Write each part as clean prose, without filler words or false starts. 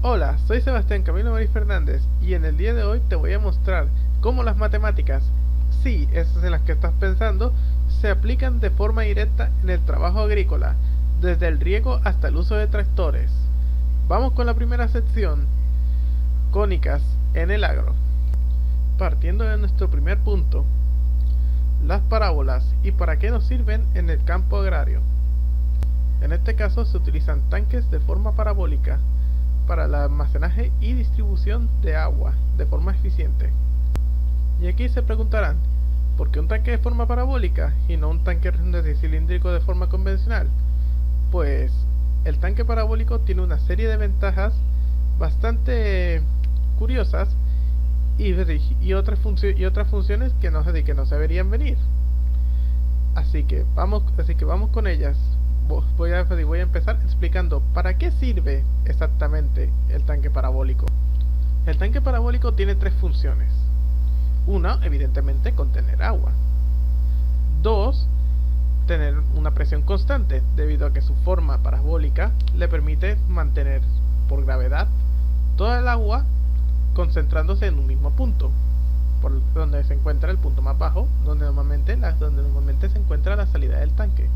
Hola, soy Sebastián Camilo Maris Fernández y en el día de hoy te voy a mostrar cómo las matemáticas, sí, esas en las que estás pensando, se aplican de forma directa en el trabajo agrícola, desde el riego hasta el uso de tractores. Vamos con la primera sección, cónicas en el agro. Partiendo de nuestro primer punto, las parábolas y para qué nos sirven en el campo agrario. En este caso se utilizan tanques de forma parabólica para el almacenaje y distribución de agua de forma eficiente. Y aquí se preguntarán, ¿por qué un tanque de forma parabólica y no un tanque cilíndrico de forma convencional? Pues el tanque parabólico tiene una serie de ventajas bastante curiosas y otras funciones que no se deberían venir. Así que vamos con ellas. Voy a empezar explicando para qué sirve exactamente el tanque parabólico. El tanque parabólico tiene tres funciones. Una, evidentemente, contener agua. Dos, tener una presión constante, debido a que su forma parabólica le permite mantener por gravedad toda el agua concentrándose en un mismo punto, por donde se encuentra el punto más bajo, donde normalmente se encuentra la salida del tanque.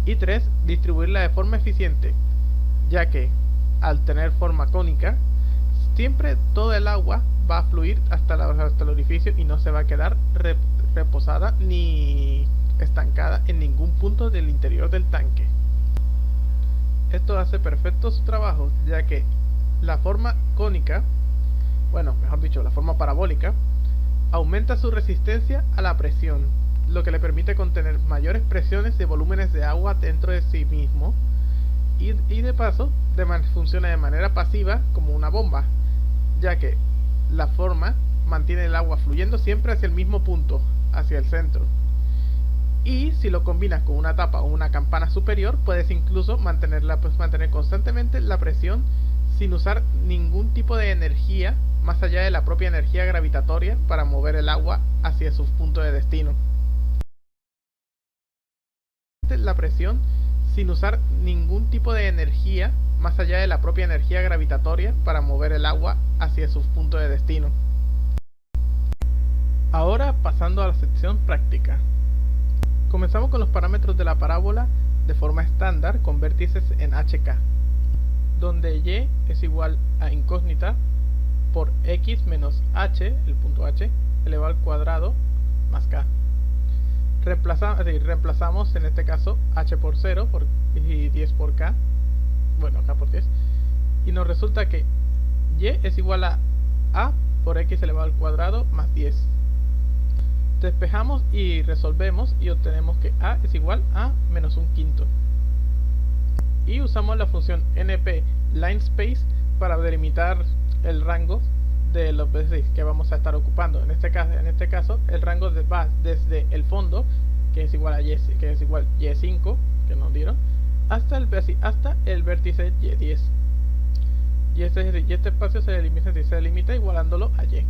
Y 3. Distribuirla de forma eficiente, ya que al tener forma cónica, siempre todo el agua va a fluir hasta el orificio y no se va a quedar reposada ni estancada en ningún punto del interior del tanque. Esto hace perfecto su trabajo, ya que la forma cónica, la forma parabólica, aumenta su resistencia a la presión, lo que le permite contener mayores presiones de volúmenes de agua dentro de sí mismo y de paso funciona de manera pasiva como una bomba, ya que la forma mantiene el agua fluyendo siempre hacia el mismo punto, hacia el centro. Y si lo combinas con una tapa o una campana superior, puedes incluso mantener constantemente la presión sin usar ningún tipo de energía más allá de la propia energía gravitatoria para mover el agua hacia su punto de destino. La presión sin usar ningún tipo de energía más allá de la propia energía gravitatoria para mover el agua hacia su punto de destino. Ahora pasando a la sección práctica. Comenzamos con los parámetros de la parábola de forma estándar con vértices en HK, donde Y es igual a incógnita por X menos H, el punto H, elevado al cuadrado más K. Reemplazamos en este caso H por 0 y 10 por K, K por 10, y nos resulta que Y es igual a por X elevado al cuadrado más 10. Despejamos y resolvemos y obtenemos que A es igual a menos un quinto. Y usamos la función NP LineSpace para delimitar el rango de los vértices que vamos a estar ocupando. En este caso el rango va desde el fondo, que es igual a Y5, que nos dieron, hasta el vértice Y10. Y este espacio se delimita igualándolo a Y.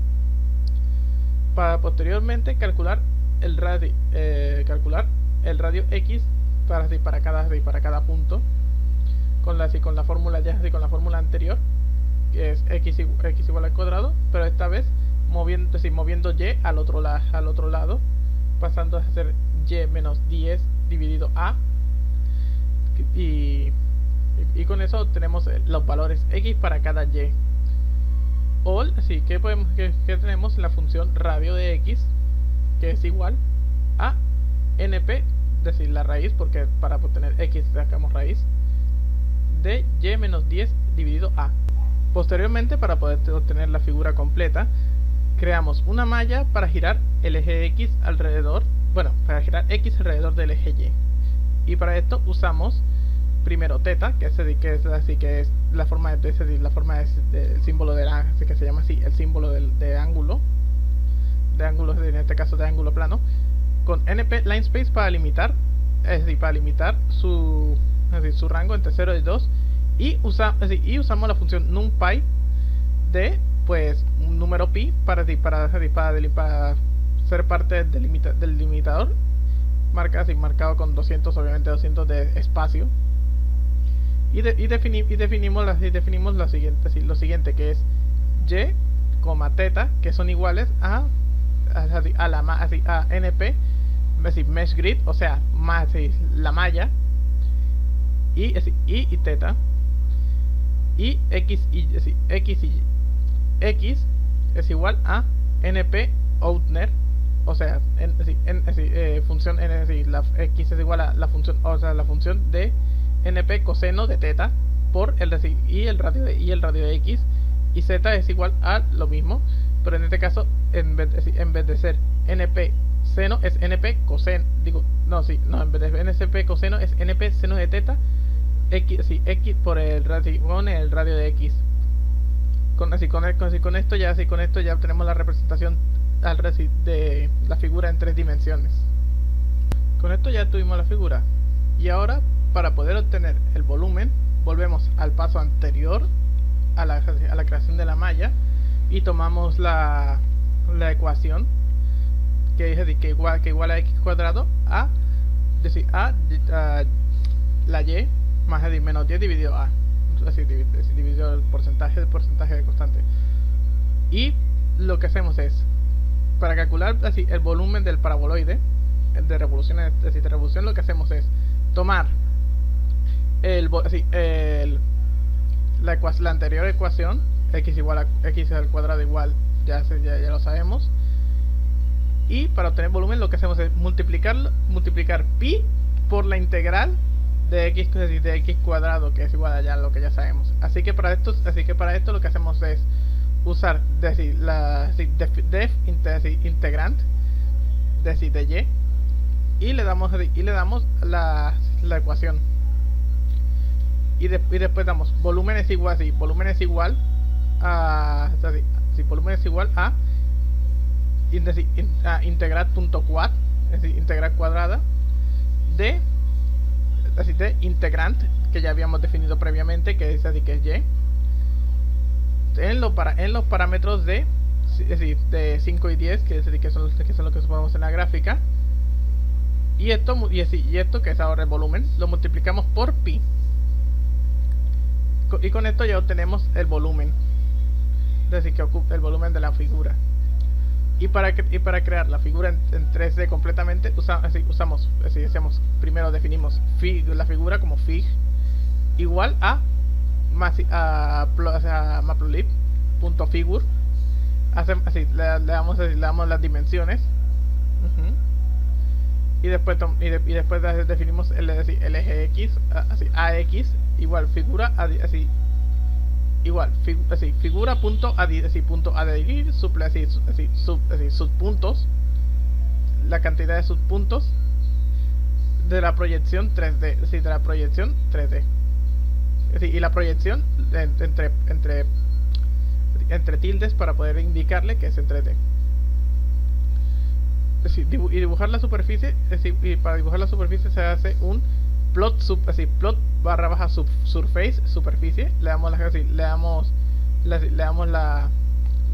Para posteriormente calcular el radio X para cada punto con la fórmula anterior, que es x igual al cuadrado, pero esta vez moviendo Y al otro lado, pasando a ser Y menos 10 dividido A, y con eso obtenemos los valores X para cada Y. Así que tenemos la función radio de X, que es igual a NP, es decir, la raíz, porque para obtener X sacamos raíz, de Y menos 10 dividido A. Posteriormente, para poder obtener la figura completa, creamos una malla para girar el eje X alrededor del eje Y. Y para esto usamos primero θ, que es la forma del símbolo que se llama así, el símbolo de ángulo, en este caso de ángulo plano, con NP LineSpace para limitar su rango entre 0 y 2, y usamos la función NumPy de un número pi para ser parte del limitador, marcado con 200, obviamente 200 de espacio, definimos lo siguiente, que es y, teta, que son iguales a np, mesh grid, o sea, más la malla, y teta, y x es igual a np outner, o sea, función la x es igual a la función, o sea, la función de np coseno de teta por el radio de x, y z es igual a lo mismo, pero en este caso en vez de ser np seno es np coseno, en vez de np coseno es np seno de teta x por el radio de x. Con esto ya tenemos la representación de la figura en 3 dimensiones. Con esto ya tuvimos la figura, y ahora para poder obtener el volumen volvemos al paso anterior a la creación de la malla y tomamos la ecuación que igual a x cuadrado a la y más menos 10 dividido a, dividido el porcentaje de constante. Y lo que hacemos es, para calcular el volumen del paraboloide de revolución, lo que hacemos es tomar la anterior ecuación, x igual a x al cuadrado igual, ya lo sabemos, y para obtener volumen lo que hacemos es multiplicar pi por la integral de x cuadrado, que es igual a lo que ya sabemos. Así que para esto lo que hacemos es usar la def integrand de y le damos la ecuación, y después damos volumen es igual a integral.quad, es decir, integral cuadrada de integrand, que ya habíamos definido previamente, que es y, en los parámetros de 5 y 10, que son los que ponemos en la gráfica, y esto que es ahora el volumen, lo multiplicamos por pi, y con esto ya obtenemos el volumen, es decir, que ocupa el volumen de la figura. Y para crear la figura en 3D completamente, primero definimos la figura como fig igual a matplotlib.figure. Le damos las dimensiones, y después definimos el eje x, ax igual figura figura.adherir subpuntos, la cantidad de subpuntos de la proyección 3D, de la proyección 3D, y la proyección entre tildes para poder indicarle que es en 3D. Y dibujar la superficie, y para dibujar la superficie se hace un plot surface, superficie, le damos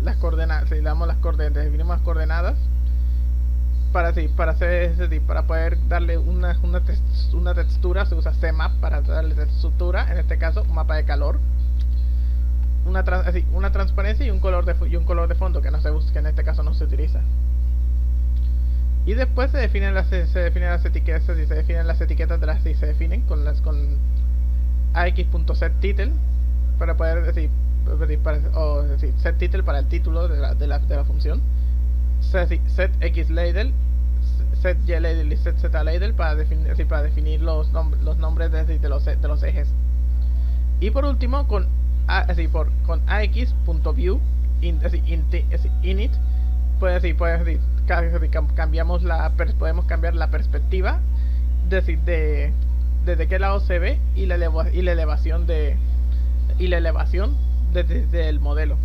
las coordenadas, definimos las coordenadas para poder darle una textura. Se usa CMap para darle textura, en este caso un mapa de calor, una transparencia y un color de fondo que en este caso no se utiliza. Y después se definen las etiquetas, se definen con ax.setTitle para poder setTitle para el título de la función, setXLabel, setYLabel y setZLabel para definir los nombres de los ejes. Y por último con ax.view init, podemos cambiar la perspectiva, desde qué lado se ve, y la elevación desde el modelo.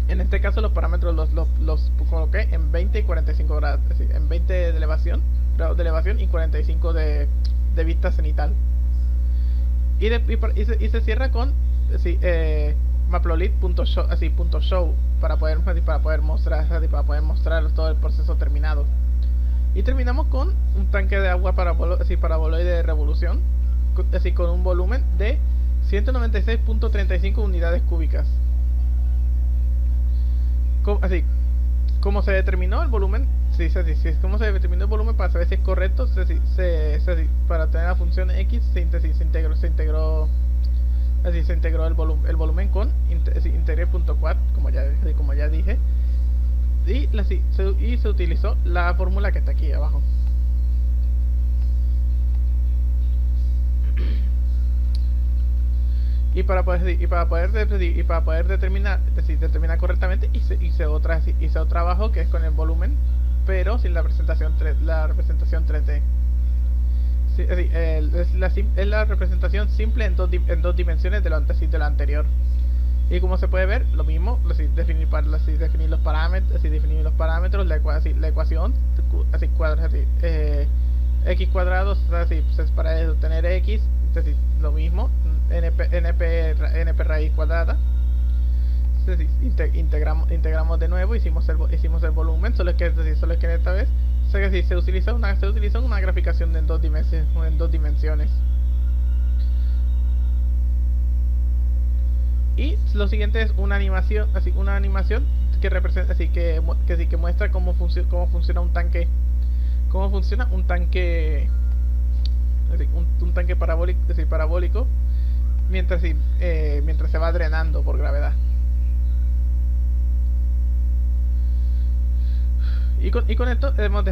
En este caso los parámetros los coloqué en 20 y 45 grados, es decir, en 20 de elevación y 45 de vista cenital. Y se cierra con matplotlib.show para poder mostrar todo el proceso terminado. Y terminamos con un tanque de agua paraboloide de revolución, con un volumen de 196.35 unidades cúbicas. Así, ¿cómo se determinó el volumen? Sí, ¿cómo se determinó el volumen para saber si es correcto? Para tener la función X se integró el volumen con integral.quad, como ya dije, y se utilizó la fórmula que está aquí abajo. Y para poder determinar correctamente hice otra abajo, que es con el volumen, pero sin la representación 3D. Sí, es la representación simple en dos dimensiones de lo anterior. Y como se puede ver, lo mismo, definir los parámetros, la ecuación, x cuadrado, para obtener x, lo mismo, np raíz cuadrada. Integramos de nuevo, hicimos el volumen, solo es que en esta vez se utiliza una graficación en dos dimensiones. Y lo siguiente es una animación que representa, que muestra cómo funciona un tanque, un tanque parabólico, mientras se va drenando por gravedad. Y con esto hemos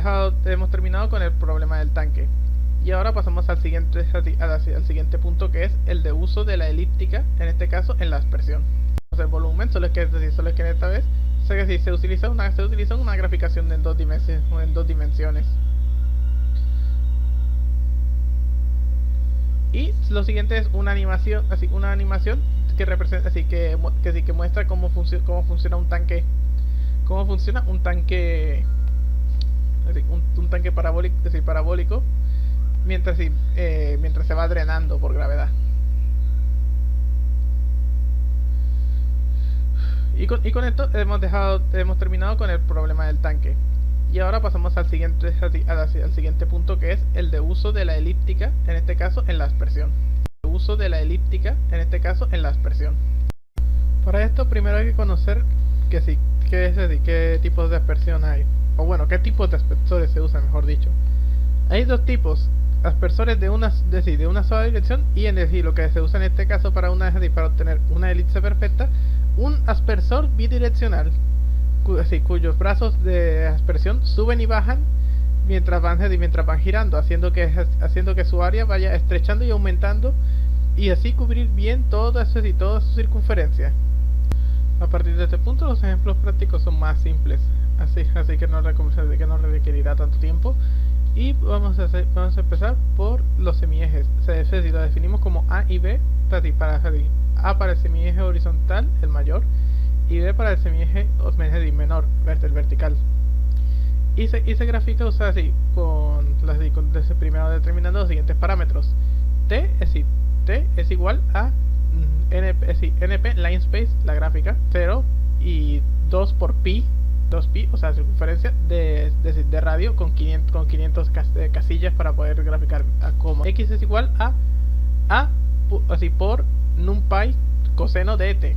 terminado con el problema del tanque. Y ahora pasamos al siguiente punto, que es el de uso de la elíptica, en este caso en la aspersión. El volumen, solo es que en esta vez se utiliza una graficación en dos dimensiones. Y lo siguiente es una animación que representa, que muestra cómo funciona un tanque, un tanque parabólico, mientras se va drenando por gravedad. Y con esto hemos terminado con el problema del tanque. Y ahora pasamos al siguiente punto, que es el de uso de la elíptica, en este caso en la aspersión. Para esto primero hay que conocer qué tipos de aspersión hay, o bueno, qué tipos de aspersores se usan, mejor dicho. Hay dos tipos: aspersores de una sola dirección, y lo que se usa en este caso para obtener una elipse perfecta, un aspersor bidireccional, cuyos brazos de aspersión suben y bajan mientras van girando, haciendo que su área vaya estrechando y aumentando, y así cubrir bien toda su circunferencia. A partir de este punto, los ejemplos prácticos son más simples, así que no requerirá tanto tiempo. Y vamos a empezar por los semiejes. Lo definimos como A y B, A para el semieje horizontal, el mayor, y B para el semieje menor, el vertical. Y se grafica primero determinando los siguientes parámetros. T es igual a NP, line space, la gráfica, 0, y 2 por pi, o sea, circunferencia de radio con 500 casillas para poder graficar como X es igual a por numpy coseno de t,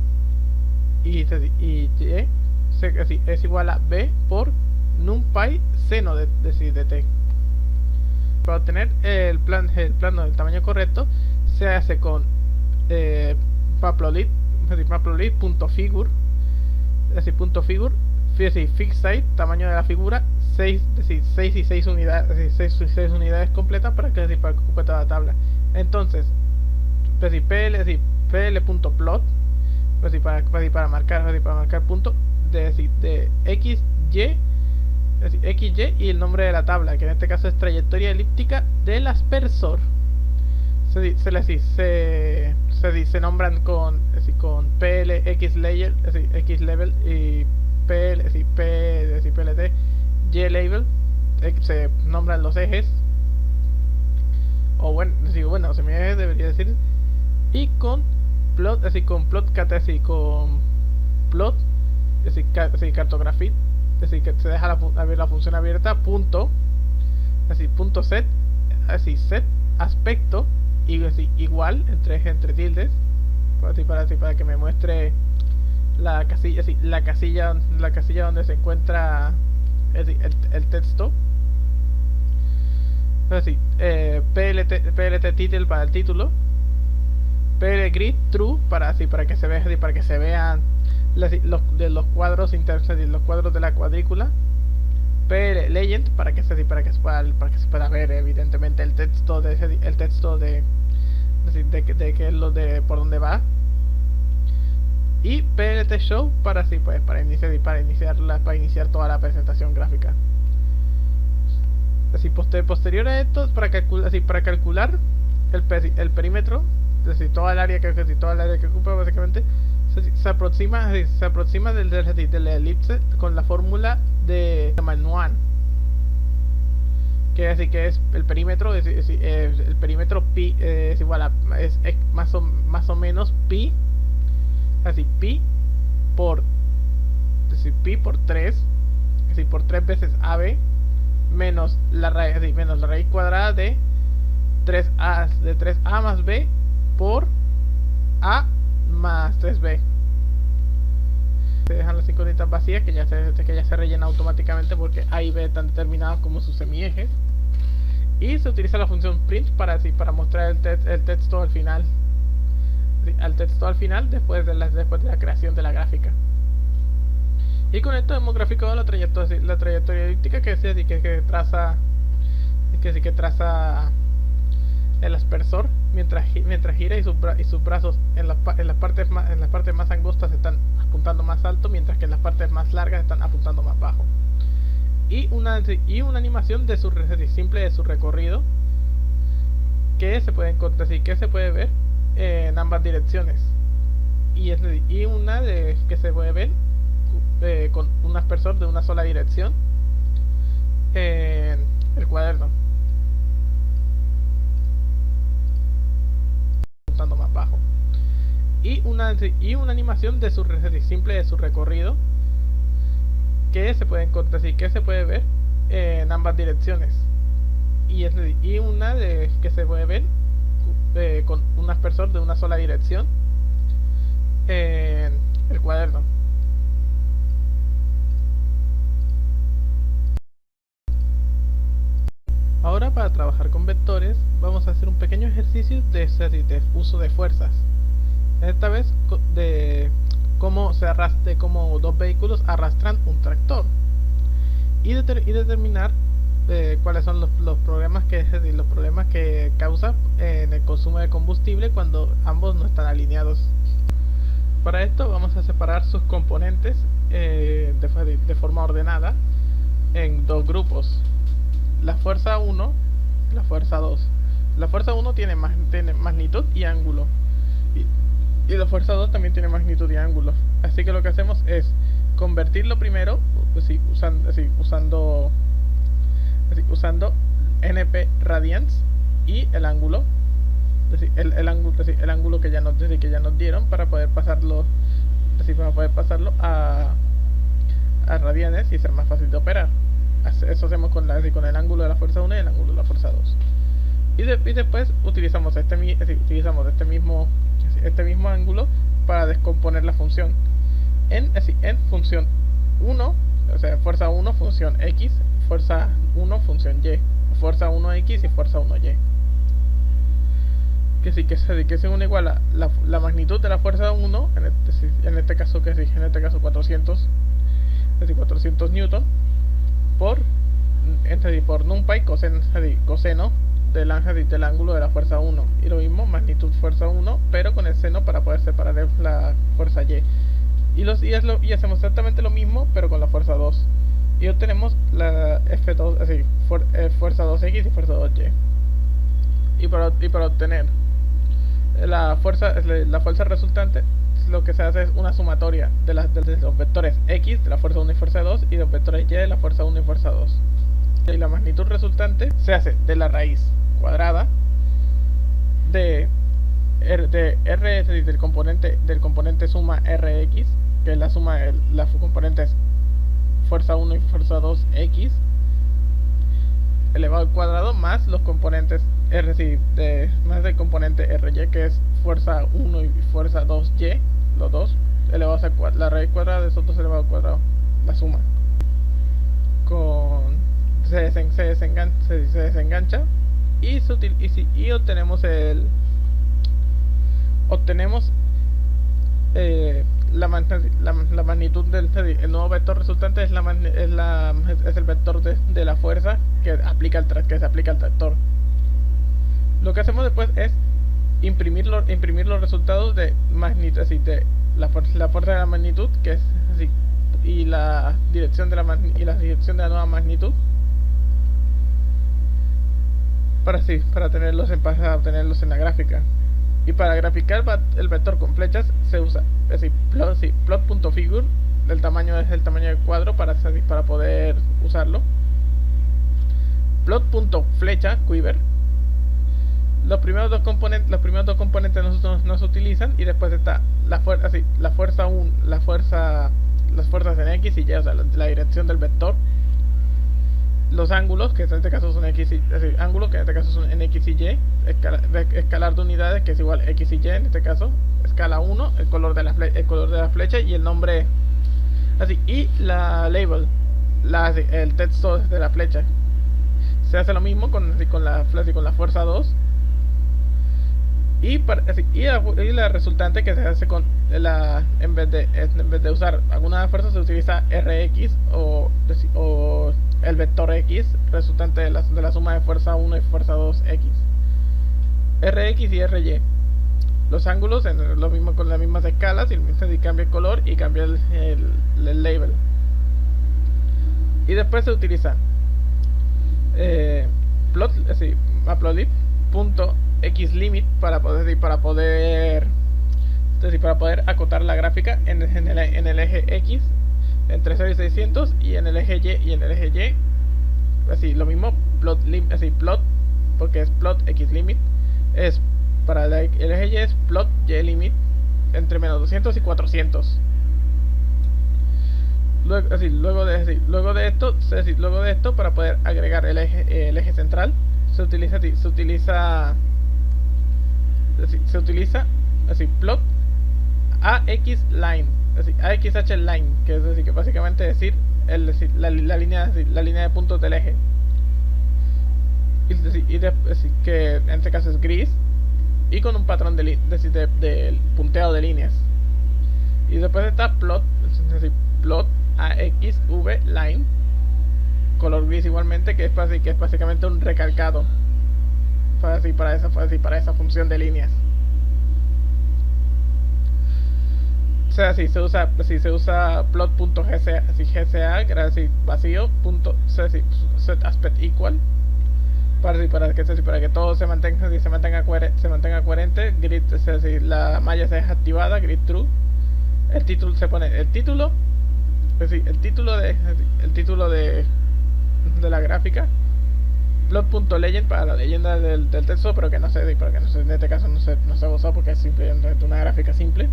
y Y es igual a B por numpy seno de t. Para obtener el plano del tamaño correcto, se hace con Matplotlib.figure, fixed site, tamaño de la figura 6 y 6 unidades completas para que ocupe toda la tabla. Entonces, pl.plot, para marcar punto de xy, y el nombre de la tabla, que en este caso es trayectoria elíptica del aspersor. Se nombran con PL, X level y PLT, Y label, se nombran los ejes, o semiejes debería decir, y con plot, cartography, que se deja la función abierta, punto set aspecto, y igual entre tildes, para que me muestre la casilla, sí, la casilla donde se encuentra el texto. Así, PLT title para el título, PL grid true para que se vea, para que se vean los cuadros internos, los cuadros de la cuadrícula. PL legend para que se pueda ver evidentemente el texto de que es lo de por dónde va. Y PLT show para iniciar toda la presentación gráfica. Así posterior a esto, para calcular el perímetro, es decir, toda el área que ocupa básicamente, se aproxima del elipse con la fórmula de Manuan, que es el perímetro, el perímetro pi es igual a más o menos pi, así pi por 3, es decir, por 3 veces AB menos la raíz cuadrada de 3A más B por A más 3B. Se dejan las incógnitas vacías que ya se rellenan automáticamente porque A y B están determinados como sus semiejes. Y se utiliza la función print para mostrar el texto al final. Después de la creación de la gráfica. Y con esto hemos graficado la trayectoria elíptica que traza el aspersor mientras gira, y sus brazos en las partes más angostas están apuntando más alto, mientras que en las partes más largas están apuntando más bajo. Y una animación simple de su recorrido que se puede ver en ambas direcciones, y una que se puede ver con un aspersor de una sola dirección en el cuaderno, apuntando más bajo. Y una animación simple de su recorrido que se puede ver en ambas direcciones, y una que se puede ver con un aspersor de una sola dirección en el cuaderno. Ahora, para trabajar con vectores, vamos a hacer un pequeño ejercicio de uso de fuerzas. Esta vez de cómo dos vehículos arrastran un tractor, y determinar cuáles son los problemas que causa en el consumo de combustible cuando ambos no están alineados. Para esto vamos a separar sus componentes de forma ordenada en dos grupos: la fuerza 1 y la fuerza 2. La fuerza 1 tiene magnitud y ángulo, y la fuerza 2 también tiene magnitud y ángulo. Así que lo que hacemos es convertirlo primero usando NP radians y el ángulo, el ángulo que ya nos dieron, para poder pasarlo a radianes y ser más fácil de operar. Eso hacemos con el ángulo de la fuerza 1 y el ángulo de la fuerza 2. Y después utilizamos este mismo ángulo para descomponer la función en función 1, o sea, fuerza 1 función X, fuerza 1 función Y, fuerza 1X y fuerza 1Y. Que según igual a la magnitud de la fuerza 1, en este caso 400 newton, por numpy coseno del ángulo de la fuerza 1, y lo mismo magnitud fuerza 1 pero con el seno para poder separar la fuerza Y, y hacemos exactamente lo mismo pero con la fuerza 2, y obtenemos la F2, fuerza 2X y fuerza 2Y. Y para obtener la fuerza resultante, lo que se hace es una sumatoria de los vectores X de la fuerza 1 y fuerza 2 y los vectores Y de la fuerza 1 y fuerza 2. Y la magnitud resultante se hace de la raíz cuadrada de R, del componente suma Rx, que es la suma de las componentes fuerza 1 y fuerza 2 X, elevado al cuadrado, más los componentes R, sí, más del componente RY, que es fuerza 1 y fuerza 2Y, los dos, elevados a la raíz cuadrada de esos dos elevados al cuadrado, la suma. Se desengancha y obtenemos la magnitud el nuevo vector resultante es el vector de la fuerza que se aplica al tractor. Lo que hacemos después es imprimir los resultados de magnitud, así de la fuerza de la magnitud, que es así, y la dirección de la nueva magnitud, para obtenerlos en la gráfica. Y para graficar el vector con flechas se usa plot.figure, el tamaño es el tamaño del cuadro para poder usarlo. Plot.flecha, quiver. Los primeros dos componentes no se utilizan, y después está las fuerzas en X y Y, o sea, la dirección del vector. Los ángulos, que en este caso son en X y Y, escalar de unidades, que es igual X y Y, en este caso, escala 1, el color de la flecha y el nombre, así, y la label, el texto de la flecha. Se hace lo mismo con la fuerza 2. Y la resultante, que se hace en vez de usar alguna fuerza, se utiliza Rx o el vector X resultante de la suma de fuerza 1 y fuerza 2X. Rx y Ry. Los ángulos lo mismo, con las mismas escalas, y cambia el color y cambia el label. Y después se utiliza matplotlib.xlimit para poder acotar la gráfica en el eje X entre 0 y 600, y en el eje Y así lo mismo, plot, porque es plot xlimit, es para el eje Y es plot ylimit entre menos 200 y 400. Luego de esto, para poder agregar el eje central, se utiliza plot AXLine, AXH line, que es decir, que básicamente la línea de puntos del eje, que en este caso es gris, y con un patrón de punteado de líneas. Y después está plot AXV line, color gris igualmente, que es básicamente un recalcado para esa función de líneas. O sea, se usa plot.gca, que era vacío, set aspect equal, para que todo se mantenga coherente. Grid, la malla se deja activada, grid true. El título se pone el título de la gráfica. Plot.legend para la leyenda del texto, pero que en este caso no se usa porque es simplemente una gráfica simple.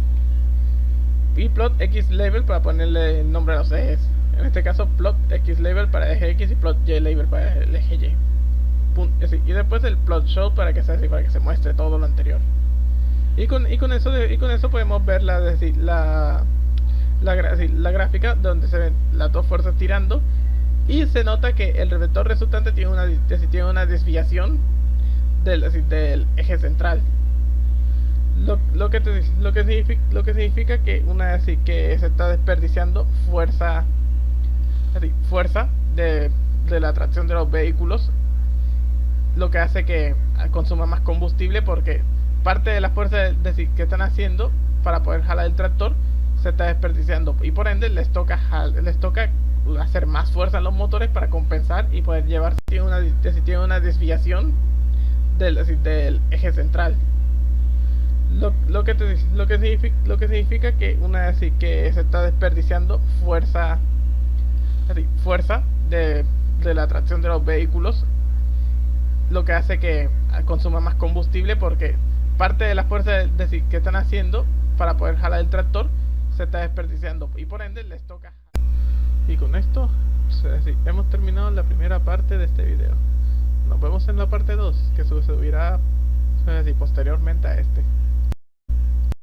Y plot xlabel para ponerle el nombre a los ejes, en este caso plot xlabel para el eje X y plot ylabel para el eje Y. Y después el plot show para que se muestre todo lo anterior. Y con eso podemos ver la gráfica donde se ven las dos fuerzas tirando, y se nota que el vector resultante tiene una desviación del eje central. Lo que significa que que se está desperdiciando fuerza de la tracción de los vehículos, lo que hace que consuma más combustible, porque parte de la fuerza que están haciendo para poder jalar el tractor se está desperdiciando, y por ende les toca hacer más fuerza en los motores para compensar y poder llevar. Tiene una desviación del eje central. Lo que significa que que se está desperdiciando fuerza de la tracción de los vehículos, lo que hace que consuma más combustible, porque parte de la fuerza que están haciendo para poder jalar el tractor se está desperdiciando, y por ende les toca. Y con esto hemos terminado la primera parte de este video. nos vemos en la parte 2, que se subirá posteriormente a este.